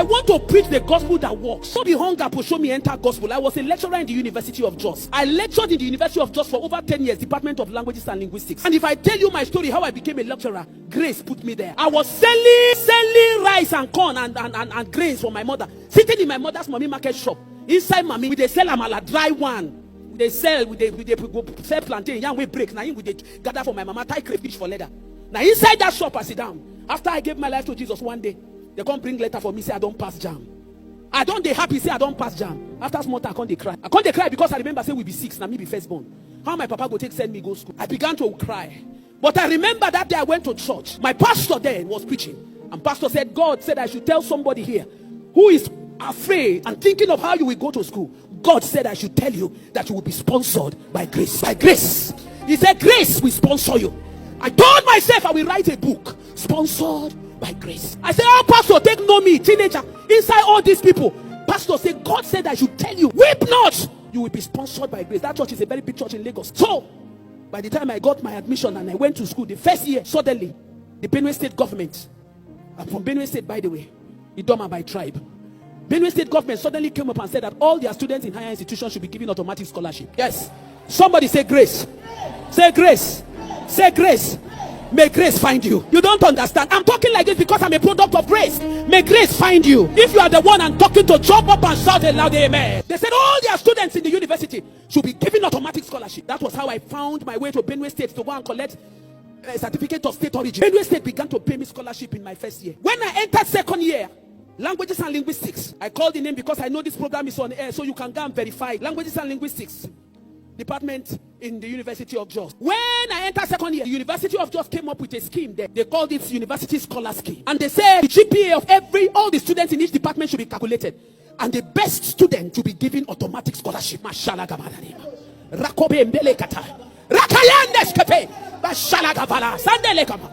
want to preach the gospel that works. So the hunger to show me enter gospel. I was a lecturer in the University of Jos. I lectured in the University of Jos for over 10 years, Department of Languages and Linguistics. And if I tell you my story, how I became a lecturer, grace put me there. I was selling rice and corn and grains for my mother. Sitting in my mother's mommy market shop. Inside mommy, we they sell amala, dry one. They sell, they sell plantain, young we break. Now we they gather for my mama, tie crayfish for leather. Now inside that shop, I sit down. After I gave my life to Jesus one day, they come bring letter for me, say I don't pass jam. I don't they happy, say I don't pass jam. After small time, I can't they cry. I can't they cry because I remember say we be 6, now me be firstborn. How my papa go take send me go school. I began to cry. But I remember that day I went to church. My pastor then was preaching. And pastor said, God said I should tell somebody here who is afraid and thinking of how you will go to school. God said I should tell you that you will be sponsored by grace. By grace. He said grace will sponsor you. I told myself I will write a book sponsored by grace. I said, oh pastor, take no me, teenager, inside all these people. Pastor said, God said I should tell you, weep not, you will be sponsored by grace. That church is a very big church in Lagos. So, by the time I got my admission and I went to school, the first year, suddenly, the Benue State government, I'm from Benue State by the way, Idoma by tribe. Benue State government suddenly came up and said that all their students in higher institutions should be given automatic scholarship. Yes. Somebody say grace. Say grace. Say grace. May grace find you. You don't understand. I'm talking like this because I'm a product of grace. May grace find you. If you are the one I'm talking to, jump up and shout a loud amen. They said all their students in the university should be given automatic scholarship. That was how I found my way to Benue State to go and collect a certificate of state origin. Benue State began to pay me scholarship in my first year. When I entered second year, languages and linguistics. I called the name because I know this program is on air, so you can go and verify. Languages and linguistics department in the University of Jos. When I entered second year, the University of Jos came up with a scheme there. They called it University Scholar Scheme. And they said the GPA of all the students in each department should be calculated. And the best student to be given automatic scholarship. Mashallah gabalanima. Rakobe mbele kata. Rakayandes kepe. Mashallah gabala. Sandele kama.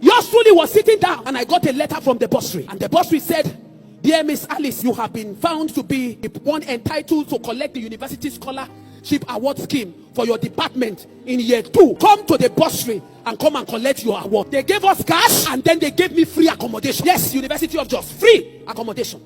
Yours truly was sitting down and I got a letter from the bursary. And the bursary said, dear Miss Alice, you have been found to be the one entitled to collect the University Scholarship Award Scheme for your department in year 2. Come to the bursary and come and collect your award. They gave us cash and then they gave me free accommodation. Yes, University of Jos, free accommodation.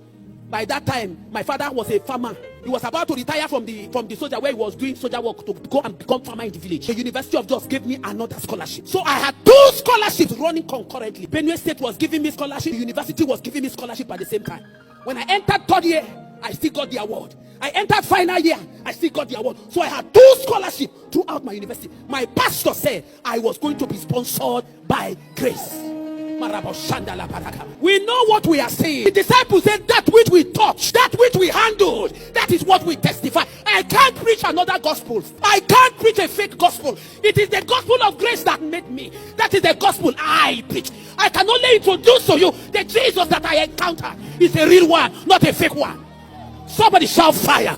By that time, my father was a farmer. He was about to retire from the soldier where he was doing soldier work to go and become farmer in the village. The University of Jos gave me another scholarship. So I had 2 scholarships running concurrently. Benue State was giving me scholarship. The university was giving me scholarship at the same time. When I entered third year, I still got the award. I entered final year, I still got the award. So I had 2 scholarships throughout my university. My pastor said I was going to be sponsored by grace. We know what we are saying. The disciples said that which we touched, that which we handled, that is what we testify. I can't preach another gospel. I can't preach a fake gospel. It is the gospel of grace that made me. That is the gospel I preach. I can only introduce to you the Jesus that I encountered is a real one, not a fake one. Somebody shout fire.